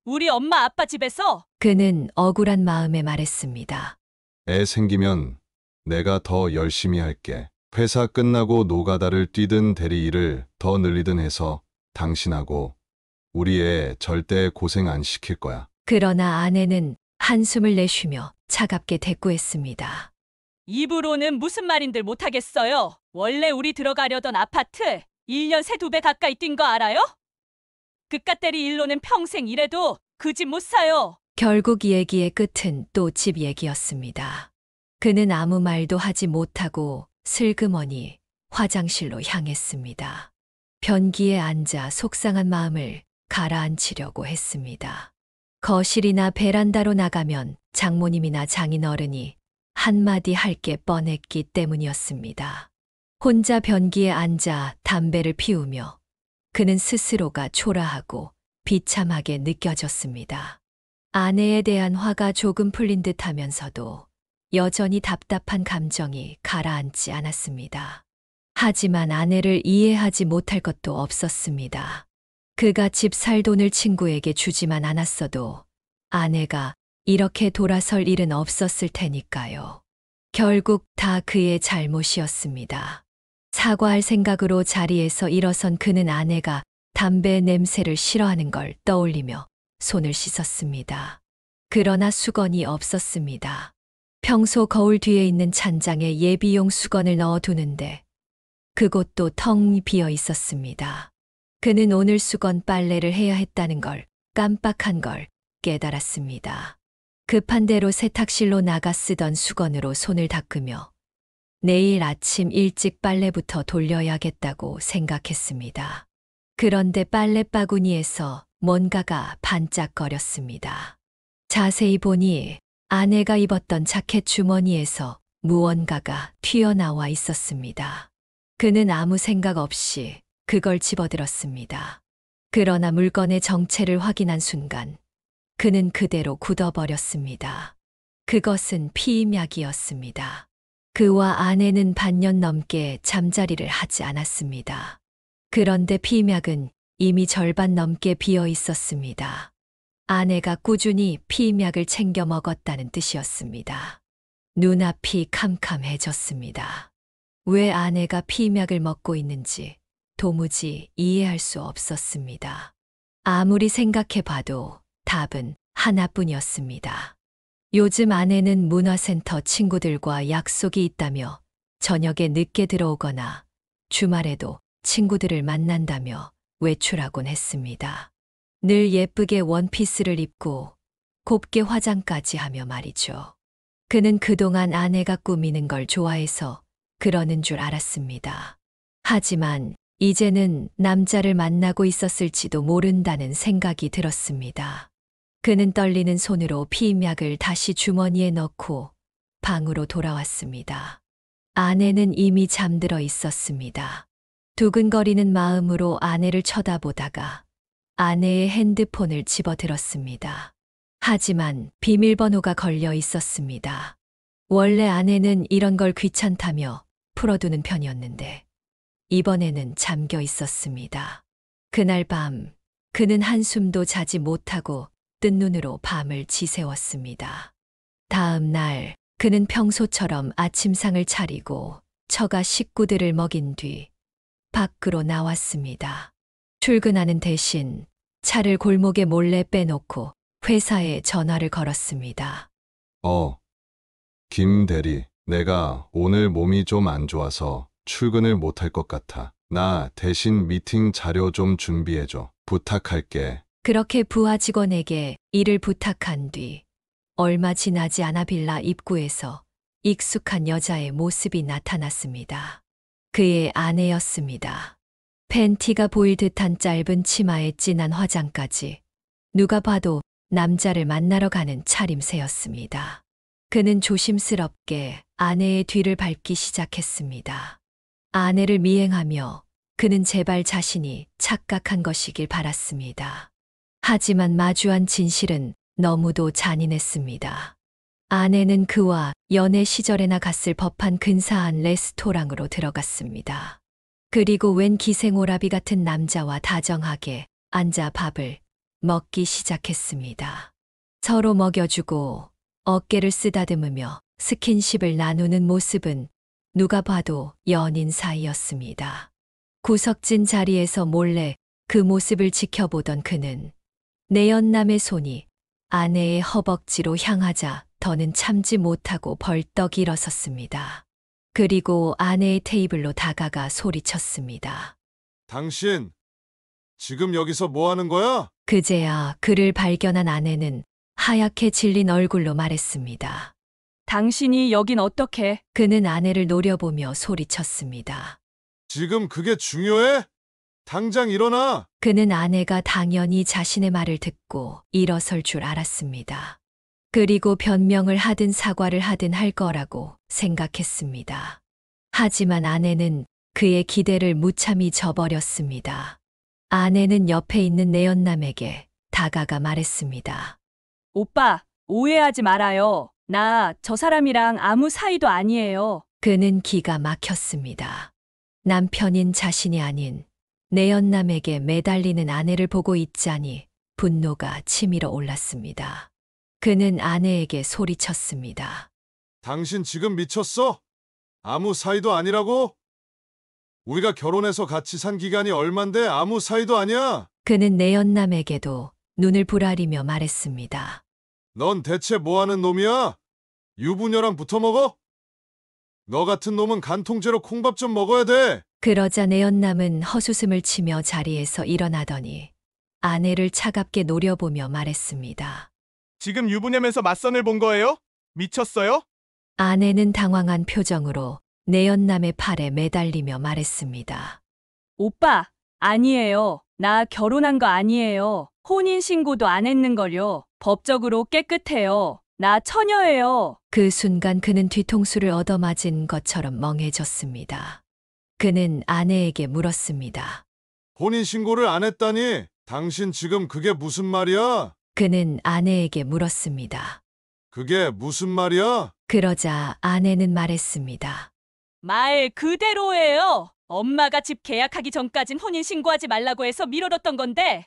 우리 엄마 아빠 집에서 그는 억울한 마음에 말했습니다. 애 생기면 내가 더 열심히 할게. 회사 끝나고 노가다를 뛰든 대리 일을 더 늘리든 해서 당신하고 우리 애 절대 고생 안 시킬 거야. 그러나 아내는 한숨을 내쉬며 차갑게 대꾸했습니다. 입으로는 무슨 말인들 못하겠어요. 원래 우리 들어가려던 아파트 1년 새 2배 가까이 뛴 거 알아요? 그깟 대리 일로는 평생 일해도 그 집 못 사요. 결국 이 얘기의 끝은 또 집 얘기였습니다. 그는 아무 말도 하지 못하고 슬그머니 화장실로 향했습니다. 변기에 앉아 속상한 마음을 가라앉히려고 했습니다. 거실이나 베란다로 나가면 장모님이나 장인어른이 한마디 할 게 뻔했기 때문이었습니다. 혼자 변기에 앉아 담배를 피우며 그는 스스로가 초라하고 비참하게 느껴졌습니다. 아내에 대한 화가 조금 풀린 듯 하면서도 여전히 답답한 감정이 가라앉지 않았습니다. 하지만 아내를 이해하지 못할 것도 없었습니다. 그가 집 살 돈을 친구에게 주지만 않았어도 아내가 이렇게 돌아설 일은 없었을 테니까요. 결국 다 그의 잘못이었습니다. 사과할 생각으로 자리에서 일어선 그는 아내가 담배 냄새를 싫어하는 걸 떠올리며 손을 씻었습니다. 그러나 수건이 없었습니다. 평소 거울 뒤에 있는 찬장에 예비용 수건을 넣어두는데 그곳도 텅 비어 있었습니다. 그는 오늘 수건 빨래를 해야 했다는 걸 깜빡한 걸 깨달았습니다. 급한 대로 세탁실로 나가 쓰던 수건으로 손을 닦으며 내일 아침 일찍 빨래부터 돌려야겠다고 생각했습니다. 그런데 빨래 바구니에서 뭔가가 반짝거렸습니다. 자세히 보니 아내가 입었던 자켓 주머니에서 무언가가 튀어나와 있었습니다. 그는 아무 생각 없이 그걸 집어들었습니다. 그러나 물건의 정체를 확인한 순간 그는 그대로 굳어버렸습니다. 그것은 피임약이었습니다. 그와 아내는 반년 넘게 잠자리를 하지 않았습니다. 그런데 피임약은 이미 절반 넘게 비어 있었습니다. 아내가 꾸준히 피임약을 챙겨 먹었다는 뜻이었습니다. 눈앞이 캄캄해졌습니다. 왜 아내가 피임약을 먹고 있는지 도무지 이해할 수 없었습니다. 아무리 생각해봐도 답은 하나뿐이었습니다. 요즘 아내는 문화센터 친구들과 약속이 있다며 저녁에 늦게 들어오거나 주말에도 친구들을 만난다며 외출하곤 했습니다. 늘 예쁘게 원피스를 입고 곱게 화장까지 하며 말이죠. 그는 그동안 아내가 꾸미는 걸 좋아해서 그러는 줄 알았습니다. 하지만 이제는 남자를 만나고 있었을지도 모른다는 생각이 들었습니다. 그는 떨리는 손으로 피임약을 다시 주머니에 넣고 방으로 돌아왔습니다. 아내는 이미 잠들어 있었습니다. 두근거리는 마음으로 아내를 쳐다보다가 아내의 핸드폰을 집어들었습니다. 하지만 비밀번호가 걸려 있었습니다. 원래 아내는 이런 걸 귀찮다며 풀어두는 편이었는데 이번에는 잠겨 있었습니다. 그날 밤 그는 한숨도 자지 못하고 뜬 눈으로 밤을 지새웠습니다. 다음 날 그는 평소처럼 아침상을 차리고 처가 식구들을 먹인 뒤 밖으로 나왔습니다. 출근하는 대신 차를 골목에 몰래 빼놓고 회사에 전화를 걸었습니다. 김 대리, 내가 오늘 몸이 좀 안 좋아서 출근을 못할 것 같아. 나 대신 미팅 자료 좀 준비해줘. 부탁할게. 그렇게 부하 직원에게 일을 부탁한 뒤 얼마 지나지 않아 빌라 입구에서 익숙한 여자의 모습이 나타났습니다. 그의 아내였습니다. 팬티가 보일 듯한 짧은 치마에 진한 화장까지 누가 봐도 남자를 만나러 가는 차림새였습니다. 그는 조심스럽게 아내의 뒤를 밟기 시작했습니다. 아내를 미행하며 그는 제발 자신이 착각한 것이길 바랐습니다. 하지만 마주한 진실은 너무도 잔인했습니다. 아내는 그와 연애 시절에나 갔을 법한 근사한 레스토랑으로 들어갔습니다. 그리고 웬 기생오라비 같은 남자와 다정하게 앉아 밥을 먹기 시작했습니다. 서로 먹여주고 어깨를 쓰다듬으며 스킨십을 나누는 모습은 누가 봐도 연인 사이였습니다. 구석진 자리에서 몰래 그 모습을 지켜보던 그는 내연남의 손이 아내의 허벅지로 향하자 더는 참지 못하고 벌떡 일어섰습니다. 그리고 아내의 테이블로 다가가 소리쳤습니다. 당신, 지금 여기서 뭐 하는 거야? 그제야 그를 발견한 아내는 하얗게 질린 얼굴로 말했습니다. 당신이 여긴 어떻게? 그는 아내를 노려보며 소리쳤습니다. 지금 그게 중요해? 당장 일어나! 그는 아내가 당연히 자신의 말을 듣고 일어설 줄 알았습니다. 그리고 변명을 하든 사과를 하든 할 거라고 생각했습니다. 하지만 아내는 그의 기대를 무참히 저버렸습니다. 아내는 옆에 있는 내연남에게 다가가 말했습니다. 오빠, 오해하지 말아요. 나 저 사람이랑 아무 사이도 아니에요. 그는 기가 막혔습니다. 남편인 자신이 아닌 내연남에게 매달리는 아내를 보고 있자니 분노가 치밀어 올랐습니다. 그는 아내에게 소리쳤습니다. 당신 지금 미쳤어? 아무 사이도 아니라고? 우리가 결혼해서 같이 산 기간이 얼만데 아무 사이도 아니야? 그는 내연남에게도 눈을 부라리며 말했습니다. 넌 대체 뭐 하는 놈이야? 유부녀랑 붙어 먹어? 너 같은 놈은 간통죄로 콩밥 좀 먹어야 돼. 그러자 내연남은 헛웃음을 치며 자리에서 일어나더니 아내를 차갑게 노려보며 말했습니다. 지금 유부녀면서 맞선을 본 거예요? 미쳤어요? 아내는 당황한 표정으로 내연남의 팔에 매달리며 말했습니다. 오빠, 아니에요. 나 결혼한 거 아니에요. 혼인신고도 안 했는걸요. 법적으로 깨끗해요. 나 처녀예요. 그 순간 그는 뒤통수를 얻어맞은 것처럼 멍해졌습니다. 그는 아내에게 물었습니다. 혼인신고를 안 했다니? 당신 지금 그게 무슨 말이야? 그는 아내에게 물었습니다. 그게 무슨 말이야? 그러자 아내는 말했습니다. 말 그대로예요. 엄마가 집 계약하기 전까진 혼인신고하지 말라고 해서 미뤄뒀던 건데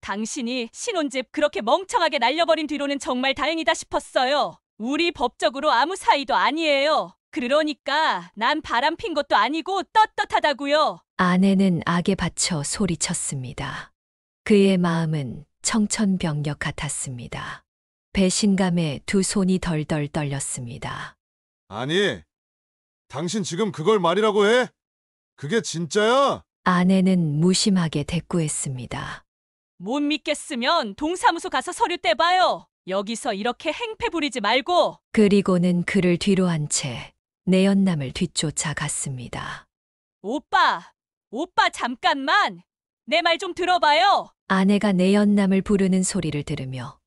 당신이 신혼집 그렇게 멍청하게 날려버린 뒤로는 정말 다행이다 싶었어요. 우리 법적으로 아무 사이도 아니에요. 그러니까 난 바람 핀 것도 아니고 떳떳하다고요. 아내는 악에 받쳐 소리쳤습니다. 그의 마음은 청천벽력 같았습니다. 배신감에 두 손이 덜덜 떨렸습니다. 아니, 당신 지금 그걸 말이라고 해? 그게 진짜야? 아내는 무심하게 대꾸했습니다. 못 믿겠으면 동사무소 가서 서류 떼봐요. 여기서 이렇게 행패 부리지 말고. 그리고는 그를 뒤로 한 채 내연남을 뒤쫓아 갔습니다. 오빠 잠깐만. 내 말 좀 들어봐요. 아내가 내연남을 부르는 소리를 들으며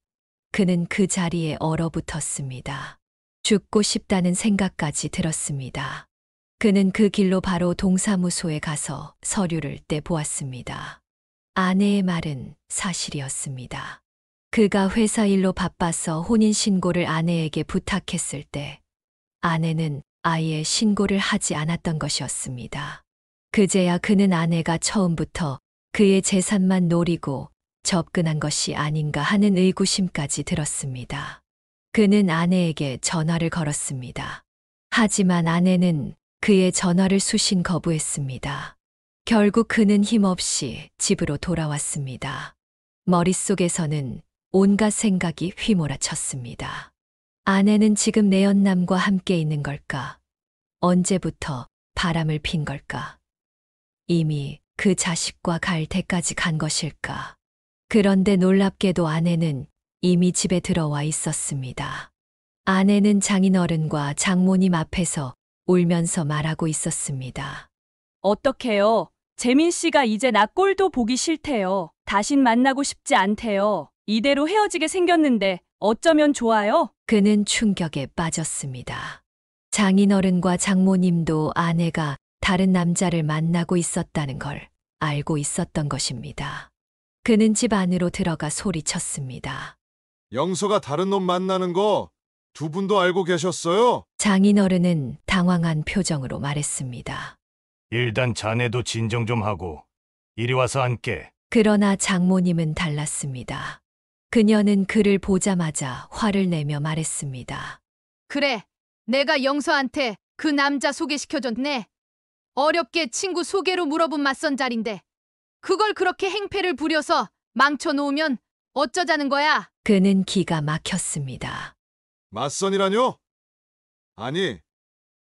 그는 그 자리에 얼어붙었습니다. 죽고 싶다는 생각까지 들었습니다. 그는 그 길로 바로 동사무소에 가서 서류를 떼보았습니다. 아내의 말은 사실이었습니다. 그가 회사 일로 바빠서 혼인신고를 아내에게 부탁했을 때 아내는 아예 신고를 하지 않았던 것이었습니다. 그제야 그는 아내가 처음부터 그의 재산만 노리고 접근한 것이 아닌가 하는 의구심까지 들었습니다. 그는 아내에게 전화를 걸었습니다. 하지만 아내는 그의 전화를 수신 거부했습니다. 결국 그는 힘없이 집으로 돌아왔습니다. 머릿속에서는 온갖 생각이 휘몰아쳤습니다. 아내는 지금 내 연남과 함께 있는 걸까? 언제부터 바람을 핀 걸까? 이미 그 자식과 갈 때까지 간 것일까? 그런데 놀랍게도 아내는 이미 집에 들어와 있었습니다. 아내는 장인어른과 장모님 앞에서 울면서 말하고 있었습니다. 어떡해요? 재민 씨가 이제 나 꼴도 보기 싫대요. 다신 만나고 싶지 않대요. 이대로 헤어지게 생겼는데 어쩌면 좋아요? 그는 충격에 빠졌습니다. 장인어른과 장모님도 아내가 다른 남자를 만나고 있었다는 걸 알고 있었던 것입니다. 그는 집 안으로 들어가 소리쳤습니다. 영서가 다른 놈 만나는 거 두 분도 알고 계셨어요? 장인어른은 당황한 표정으로 말했습니다. 일단 자네도 진정 좀 하고 이리 와서 앉게. 그러나 장모님은 달랐습니다. 그녀는 그를 보자마자 화를 내며 말했습니다. 그래, 내가 영서한테 그 남자 소개시켜줬네. 어렵게 친구 소개로 물어본 맞선자리인데 그걸 그렇게 행패를 부려서 망쳐놓으면 어쩌자는 거야? 그는 기가 막혔습니다. 맞선이라뇨? 아니,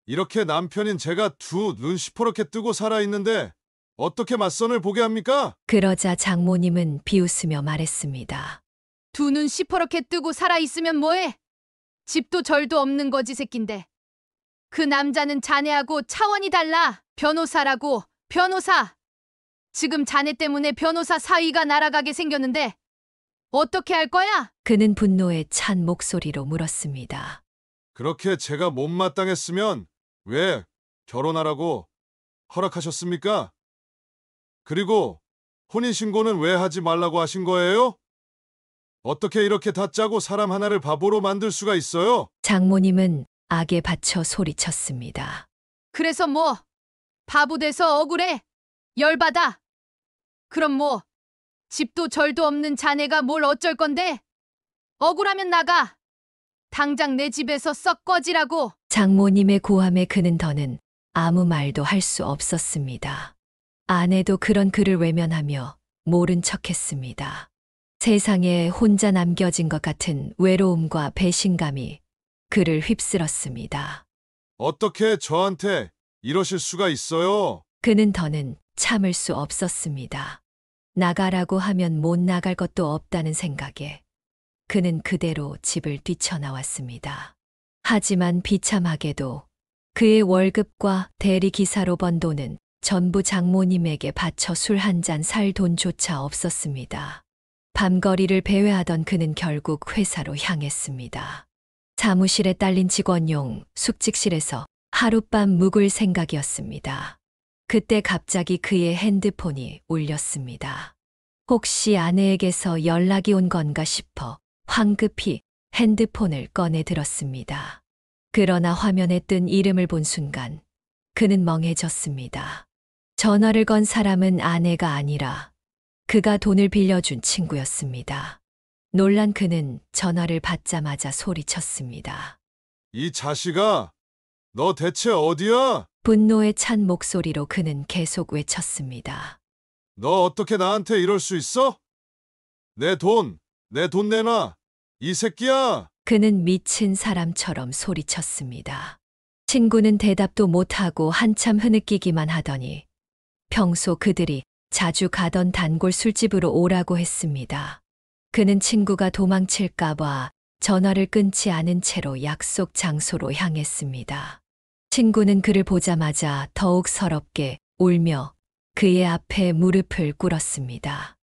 이렇게 남편인 제가 두 눈 시퍼렇게 뜨고 살아있는데 어떻게 맞선을 보게 합니까? 그러자 장모님은 비웃으며 말했습니다. 두 눈 시퍼렇게 뜨고 살아있으면 뭐해? 집도 절도 없는 거지 새낀데. 그 남자는 자네하고 차원이 달라. 변호사라고, 변호사. 지금 자네 때문에 변호사 사위가 날아가게 생겼는데 어떻게 할 거야? 그는 분노에 찬 목소리로 물었습니다. 그렇게 제가 못마땅했으면 왜 결혼하라고 허락하셨습니까? 그리고 혼인신고는 왜 하지 말라고 하신 거예요? 어떻게 이렇게 다 짜고 사람 하나를 바보로 만들 수가 있어요? 장모님은 악에 받쳐 소리쳤습니다. 그래서 뭐 바보 돼서 억울해? 열받아? 그럼 뭐 집도 절도 없는 자네가 뭘 어쩔 건데? 억울하면 나가. 당장 내 집에서 썩 꺼지라고. 장모님의 고함에 그는 더는 아무 말도 할 수 없었습니다. 아내도 그런 그를 외면하며 모른 척했습니다. 세상에 혼자 남겨진 것 같은 외로움과 배신감이 그를 휩쓸었습니다. 어떻게 저한테 이러실 수가 있어요? 그는 더는 참을 수 없었습니다. 나가라고 하면 못 나갈 것도 없다는 생각에 그는 그대로 집을 뛰쳐나왔습니다. 하지만 비참하게도 그의 월급과 대리 기사로 번 돈은 전부 장모님에게 바쳐 술 한 잔 살 돈조차 없었습니다. 밤거리를 배회하던 그는 결국 회사로 향했습니다. 사무실에 딸린 직원용 숙직실에서 하룻밤 묵을 생각이었습니다. 그때 갑자기 그의 핸드폰이 울렸습니다. 혹시 아내에게서 연락이 온 건가 싶어 황급히 핸드폰을 꺼내 들었습니다. 그러나 화면에 뜬 이름을 본 순간 그는 멍해졌습니다. 전화를 건 사람은 아내가 아니라 그가 돈을 빌려준 친구였습니다. 놀란 그는 전화를 받자마자 소리쳤습니다. 이 자식아, 너 대체 어디야? 분노에 찬 목소리로 그는 계속 외쳤습니다. 너 어떻게 나한테 이럴 수 있어? 내 돈 내놔. 이 새끼야! 그는 미친 사람처럼 소리쳤습니다. 친구는 대답도 못하고 한참 흐느끼기만 하더니 평소 그들이 자주 가던 단골 술집으로 오라고 했습니다. 그는 친구가 도망칠까봐 전화를 끊지 않은 채로 약속 장소로 향했습니다. 친구는 그를 보자마자 더욱 서럽게 울며 그의 앞에 무릎을 꿇었습니다.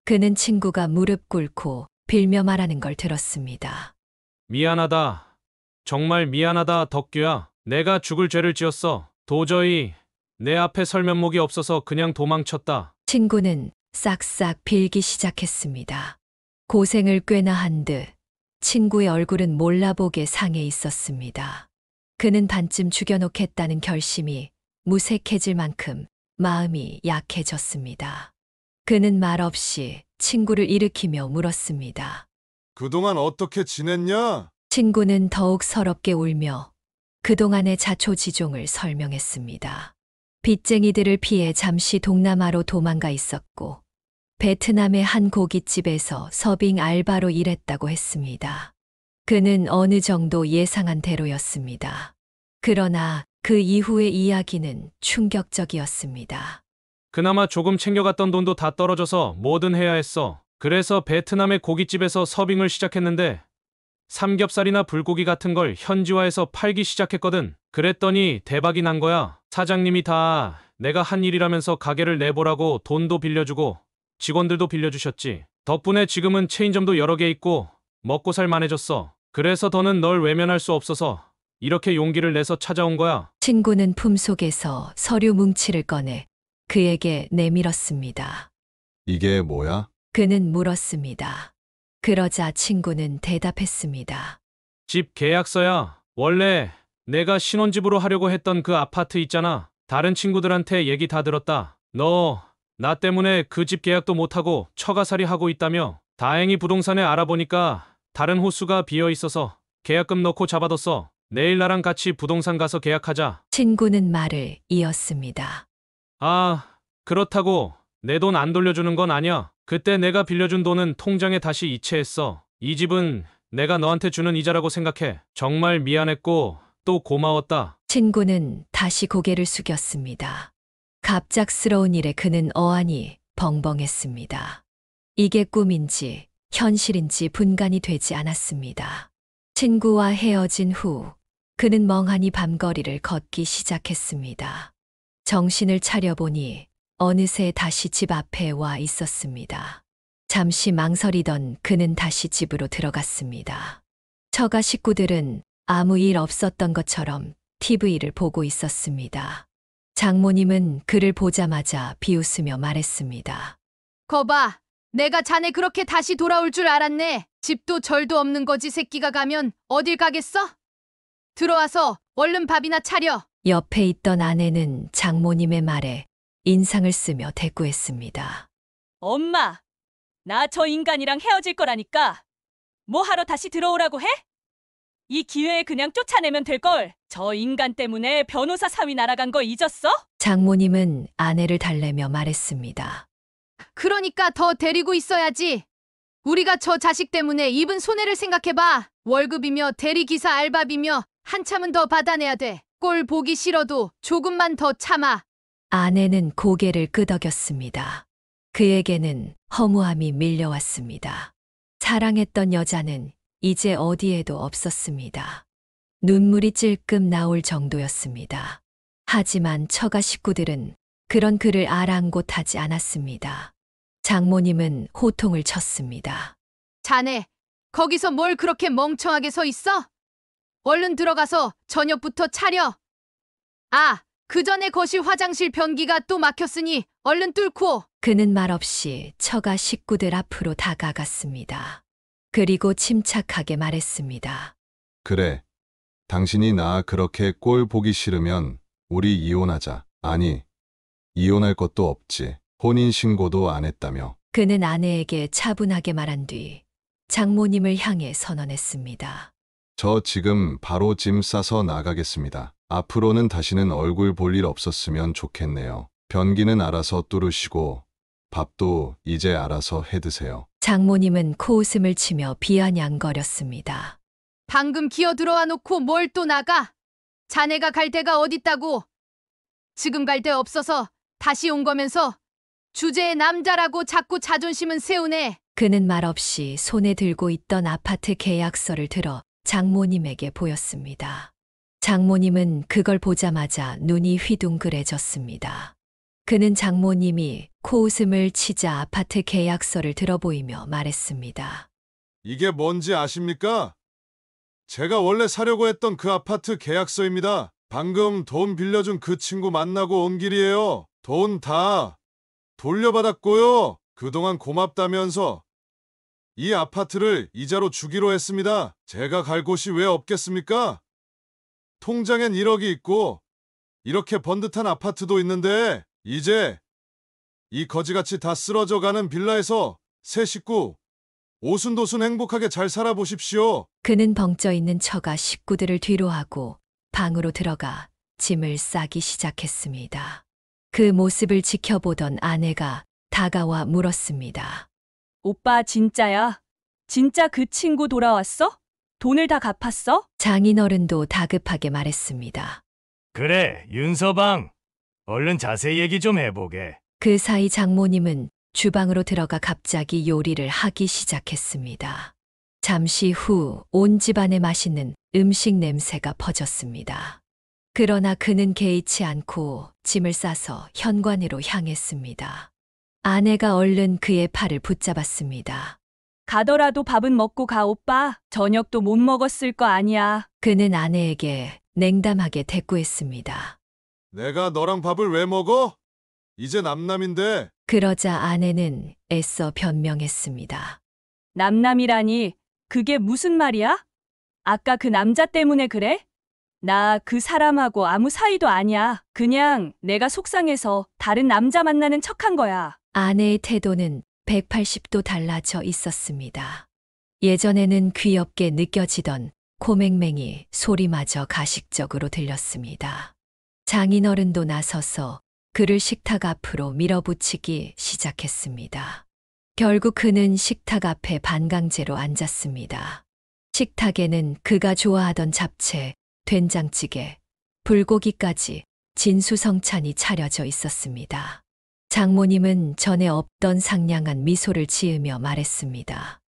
그는 친구가 무릎 꿇고 빌며 말하는 걸 들었습니다. 미안하다. 정말 미안하다, 덕규야. 내가 죽을 죄를 지었어. 도저히 내 앞에 설 면목이 없어서 그냥 도망쳤다. 친구는 싹싹 빌기 시작했습니다. 고생을 꽤나 한 듯 친구의 얼굴은 몰라보게 상해 있었습니다. 그는 반쯤 죽여놓겠다는 결심이 무색해질 만큼 마음이 약해졌습니다. 그는 말없이 친구를 일으키며 물었습니다. 그동안 어떻게 지냈냐? 친구는 더욱 서럽게 울며 그동안의 자초지종을 설명했습니다. 빚쟁이들을 피해 잠시 동남아로 도망가 있었고 베트남의 한 고깃집에서 서빙 알바로 일했다고 했습니다. 그는 어느 정도 예상한 대로였습니다. 그러나 그 이후의 이야기는 충격적이었습니다. 그나마 조금 챙겨갔던 돈도 다 떨어져서 뭐든 해야 했어. 그래서 베트남의 고깃집에서 서빙을 시작했는데 삼겹살이나 불고기 같은 걸 현지화해서 팔기 시작했거든. 그랬더니 대박이 난 거야. 사장님이 다 내가 한 일이라면서 가게를 내보라고 돈도 빌려주고 직원들도 빌려주셨지. 덕분에 지금은 체인점도 여러 개 있고 먹고 살 만해졌어. 그래서 더는 널 외면할 수 없어서 이렇게 용기를 내서 찾아온 거야. 친구는 품속에서 서류 뭉치를 꺼내 그에게 내밀었습니다. 이게 뭐야? 그는 물었습니다. 그러자 친구는 대답했습니다. 집 계약서야. 원래 내가 신혼집으로 하려고 했던 그 아파트 있잖아. 다른 친구들한테 얘기 다 들었다. 너 나 때문에 그 집 계약도 못하고 처가살이 하고 있다며. 다행히 부동산에 알아보니까 다른 호수가 비어 있어서 계약금 넣고 잡아뒀어. 내일 나랑 같이 부동산 가서 계약하자. 친구는 말을 이었습니다. 아, 그렇다고 내 돈 안 돌려주는 건 아니야. 그때 내가 빌려준 돈은 통장에 다시 이체했어. 이 집은 내가 너한테 주는 이자라고 생각해. 정말 미안했고 또 고마웠다. 친구는 다시 고개를 숙였습니다. 갑작스러운 일에 그는 어안이 벙벙했습니다. 이게 꿈인지 현실인지 분간이 되지 않았습니다. 친구와 헤어진 후 그는 멍하니 밤거리를 걷기 시작했습니다. 정신을 차려보니 어느새 다시 집 앞에 와 있었습니다. 잠시 망설이던 그는 다시 집으로 들어갔습니다. 처가 식구들은 아무 일 없었던 것처럼 TV를 보고 있었습니다. 장모님은 그를 보자마자 비웃으며 말했습니다. 거봐, 내가 자네 그렇게 다시 돌아올 줄 알았네. 집도 절도 없는 거지 새끼가 가면 어딜 가겠어? 들어와서 얼른 밥이나 차려. 옆에 있던 아내는 장모님의 말에 인상을 쓰며 대꾸했습니다. 엄마, 나 저 인간이랑 헤어질 거라니까. 뭐 하러 다시 들어오라고 해? 이 기회에 그냥 쫓아내면 될걸. 저 인간 때문에 변호사 사위 날아간 거 잊었어? 장모님은 아내를 달래며 말했습니다. 그러니까 더 데리고 있어야지. 우리가 저 자식 때문에 입은 손해를 생각해봐. 월급이며 대리기사 알바비며 한참은 더 받아내야 돼. 꼴 보기 싫어도 조금만 더 참아. 아내는 고개를 끄덕였습니다. 그에게는 허무함이 밀려왔습니다. 사랑했던 여자는 이제 어디에도 없었습니다. 눈물이 찔끔 나올 정도였습니다. 하지만 처가 식구들은 그런 그를 아랑곳하지 않았습니다. 장모님은 호통을 쳤습니다. 자네, 거기서 뭘 그렇게 멍청하게 서 있어? 얼른 들어가서 저녁부터 차려. 아, 그 전에 거실 화장실 변기가 또 막혔으니 얼른 뚫고. 그는 말없이 처가 식구들 앞으로 다가갔습니다. 그리고 침착하게 말했습니다. 그래. 당신이 나 그렇게 꼴 보기 싫으면 우리 이혼하자. 아니, 이혼할 것도 없지. 혼인신고도 안 했다며. 그는 아내에게 차분하게 말한 뒤 장모님을 향해 선언했습니다. 저 지금 바로 짐 싸서 나가겠습니다. 앞으로는 다시는 얼굴 볼 일 없었으면 좋겠네요. 변기는 알아서 뚫으시고 밥도 이제 알아서 해 드세요. 장모님은 코웃음을 치며 비아냥거렸습니다. 방금 기어 들어와 놓고 뭘 또 나가? 자네가 갈 데가 어딨다고. 지금 갈 데 없어서 다시 온 거면서 주제에 남자라고 자꾸 자존심은 세우네. 그는 말없이 손에 들고 있던 아파트 계약서를 들어 장모님에게 보였습니다. 장모님은 그걸 보자마자 눈이 휘둥그레졌습니다. 그는 장모님이 코웃음을 치자 아파트 계약서를 들어보이며 말했습니다. 이게 뭔지 아십니까? 제가 원래 사려고 했던 그 아파트 계약서입니다. 방금 돈 빌려준 그 친구 만나고 온 길이에요. 돈 다 돌려받았고요. 그동안 고맙다면서 이 아파트를 이자로 주기로 했습니다. 제가 갈 곳이 왜 없겠습니까? 통장엔 1억이 있고 이렇게 번듯한 아파트도 있는데 이제 이 거지같이 다 쓰러져가는 빌라에서 세 식구 오순도순 행복하게 잘 살아보십시오. 그는 벙쪄 있는 처가 식구들을 뒤로하고 방으로 들어가 짐을 싸기 시작했습니다. 그 모습을 지켜보던 아내가 다가와 물었습니다. 오빠 진짜야? 진짜 그 친구 돌아왔어? 돈을 다 갚았어? 장인어른도 다급하게 말했습니다. 그래, 윤서방. 얼른 자세히 얘기 좀 해보게. 그 사이 장모님은 주방으로 들어가 갑자기 요리를 하기 시작했습니다. 잠시 후 온 집안에 맛있는 음식 냄새가 퍼졌습니다. 그러나 그는 개의치 않고 짐을 싸서 현관으로 향했습니다. 아내가 얼른 그의 팔을 붙잡았습니다. 가더라도 밥은 먹고 가, 오빠. 저녁도 못 먹었을 거 아니야. 그는 아내에게 냉담하게 대꾸했습니다. 내가 너랑 밥을 왜 먹어? 이제 남남인데. 그러자 아내는 애써 변명했습니다. 남남이라니, 그게 무슨 말이야? 아까 그 남자 때문에 그래? 나 그 사람하고 아무 사이도 아니야. 그냥 내가 속상해서 다른 남자 만나는 척한 거야. 아내의 태도는 180도 달라져 있었습니다. 예전에는 귀엽게 느껴지던 코맹맹이 소리마저 가식적으로 들렸습니다. 장인어른도 나서서 그를 식탁 앞으로 밀어붙이기 시작했습니다. 결국 그는 식탁 앞에 반강제로 앉았습니다. 식탁에는 그가 좋아하던 잡채, 된장찌개, 불고기까지 진수성찬이 차려져 있었습니다. 장모님은 전에 없던 상냥한 미소를 지으며 말했습니다.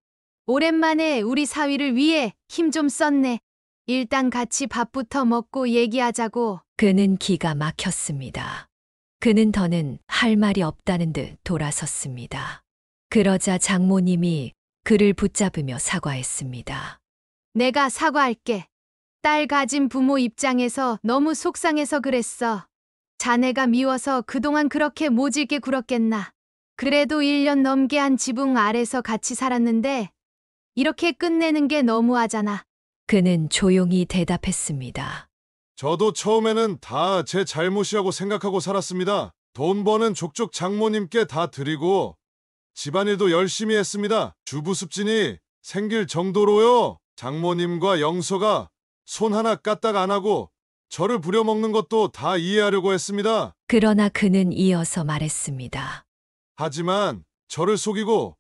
오랜만에 우리 사위를 위해 힘 좀 썼네. 일단 같이 밥부터 먹고 얘기하자고. 그는 기가 막혔습니다. 그는 더는 할 말이 없다는 듯 돌아섰습니다. 그러자 장모님이 그를 붙잡으며 사과했습니다. 내가 사과할게. 딸 가진 부모 입장에서 너무 속상해서 그랬어. 자네가 미워서 그동안 그렇게 모질게 굴었겠나. 그래도 1년 넘게 한 지붕 아래서 같이 살았는데 이렇게 끝내는 게 너무하잖아. 그는 조용히 대답했습니다. 저도 처음에는 다 제 잘못이라고 생각하고 살았습니다. 돈 버는 족족 장모님께 다 드리고 집안일도 열심히 했습니다. 주부습진이 생길 정도로요. 장모님과 영서가 손 하나 까딱 안 하고 저를 부려먹는 것도 다 이해하려고 했습니다. 그러나 그는 이어서 말했습니다. 하지만 저를 속이고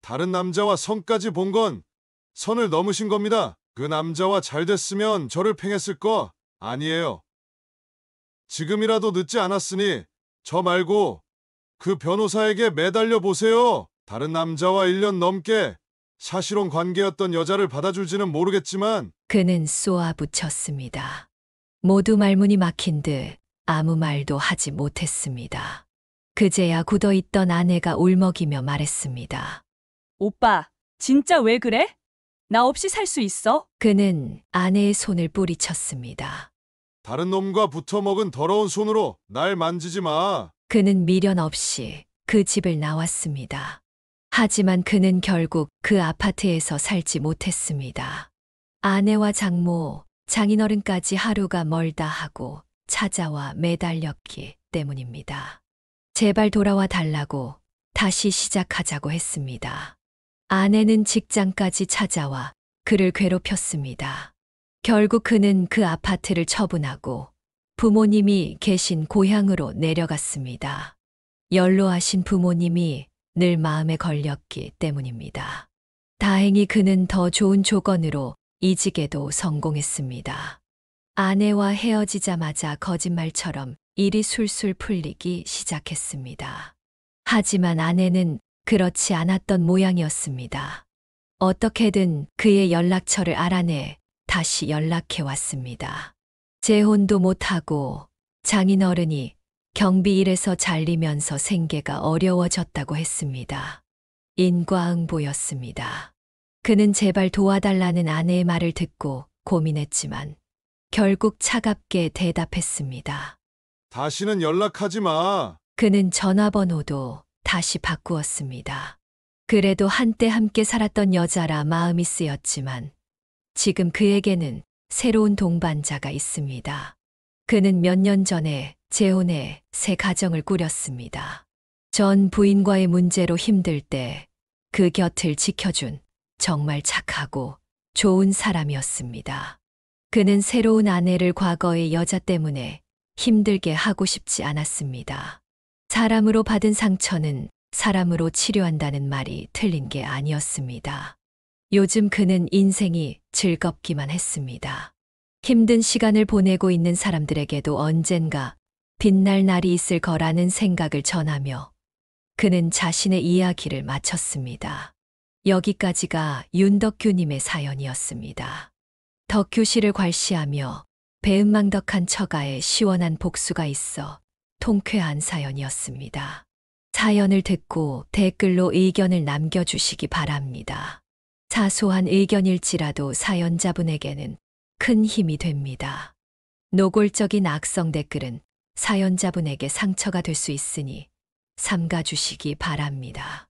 다른 남자와 선까지 본 건 선을 넘으신 겁니다. 그 남자와 잘 됐으면 저를 팽했을 거 아니에요. 지금이라도 늦지 않았으니 저 말고 그 변호사에게 매달려 보세요. 다른 남자와 1년 넘게 사실혼 관계였던 여자를 받아줄지는 모르겠지만 그는 쏘아붙였습니다. 모두 말문이 막힌 듯 아무 말도 하지 못했습니다. 그제야 굳어있던 아내가 울먹이며 말했습니다. 오빠, 진짜 왜 그래? 나 없이 살 수 있어? 그는 아내의 손을 뿌리쳤습니다. 다른 놈과 붙어먹은 더러운 손으로 날 만지지 마. 그는 미련 없이 그 집을 나왔습니다. 하지만 그는 결국 그 아파트에서 살지 못했습니다. 아내와 장모, 장인어른까지 하루가 멀다 하고 찾아와 매달렸기 때문입니다. 제발 돌아와 달라고 다시 시작하자고 했습니다. 아내는 직장까지 찾아와 그를 괴롭혔습니다. 결국 그는 그 아파트를 처분하고 부모님이 계신 고향으로 내려갔습니다. 연로하신 부모님이 늘 마음에 걸렸기 때문입니다. 다행히 그는 더 좋은 조건으로 이직에도 성공했습니다. 아내와 헤어지자마자 거짓말처럼 일이 술술 풀리기 시작했습니다. 하지만 아내는 그렇지 않았던 모양이었습니다. 어떻게든 그의 연락처를 알아내 다시 연락해 왔습니다. 재혼도 못하고 장인어른이 경비일에서 잘리면서 생계가 어려워졌다고 했습니다. 인과응보였습니다. 그는 제발 도와달라는 아내의 말을 듣고 고민했지만 결국 차갑게 대답했습니다. 다시는 연락하지 마. 그는 전화번호도 다시 바꾸었습니다. 그래도 한때 함께 살았던 여자라 마음이 쓰였지만 지금 그에게는 새로운 동반자가 있습니다. 그는 몇 년 전에 재혼해 새 가정을 꾸렸습니다. 전 부인과의 문제로 힘들 때 그 곁을 지켜준 정말 착하고 좋은 사람이었습니다. 그는 새로운 아내를 과거의 여자 때문에 힘들게 하고 싶지 않았습니다. 사람으로 받은 상처는 사람으로 치료한다는 말이 틀린 게 아니었습니다. 요즘 그는 인생이 즐겁기만 했습니다. 힘든 시간을 보내고 있는 사람들에게도 언젠가 빛날 날이 있을 거라는 생각을 전하며 그는 자신의 이야기를 마쳤습니다. 여기까지가 윤덕규님의 사연이었습니다. 덕규 씨를 괄시하며 배은망덕한 처가에 시원한 복수가 있어 통쾌한 사연이었습니다. 사연을 듣고 댓글로 의견을 남겨주시기 바랍니다. 사소한 의견일지라도 사연자분에게는 큰 힘이 됩니다. 노골적인 악성 댓글은 사연자분에게 상처가 될 수 있으니 삼가주시기 바랍니다.